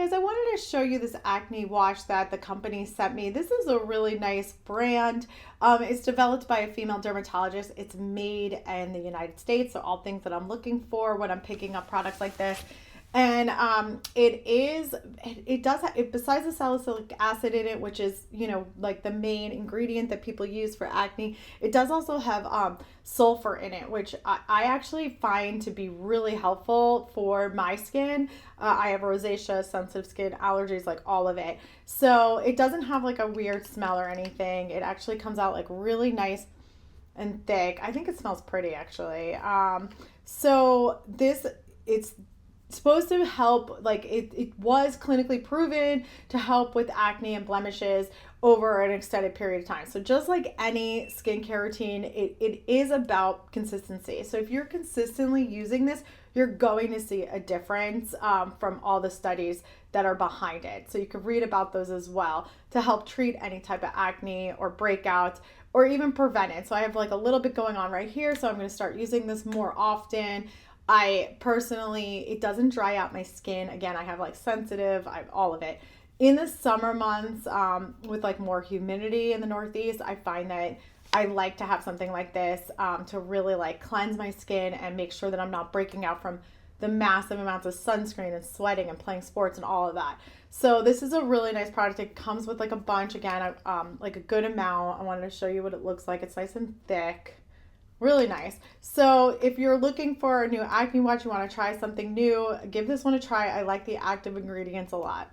Guys, I wanted to show you this acne wash that the company sent me. This is a really nice brand. It's developed by a female dermatologist. It's made in the United States, so all things that I'm looking for when I'm picking up products like this. And it does have, besides the salicylic acid in it, which is, like the main ingredient that people use for acne, it does also have sulfur in it, which I actually find to be really helpful for my skin. I have rosacea, sensitive skin, allergies, like all of it. So it doesn't have like a weird smell or anything. It actually comes out like really nice and thick. I think it smells pretty actually. So this, it's supposed to help, like it was clinically proven to help with acne and blemishes over an extended period of time. So just like any skincare routine, it is about consistency. So if you're consistently using this, you're going to see a difference from all the studies that are behind it. So you can read about those as well to help treat any type of acne or breakouts or even prevent it. So I have like a little bit going on right here. So I'm going to start using this more often. I personally, it doesn't dry out my skin. Again, I have like sensitive, I have all of it. In the summer months, with like more humidity in the Northeast, I find that I like to have something like this to really like cleanse my skin and make sure that I'm not breaking out from the massive amounts of sunscreen and sweating and playing sports and all of that. So this is a really nice product. It comes with like a bunch, again, like a good amount. I wanted to show you what it looks like. It's nice and thick. Really nice. So if you're looking for a new acne watch, you want to try something new, give this one a try. I like the active ingredients a lot.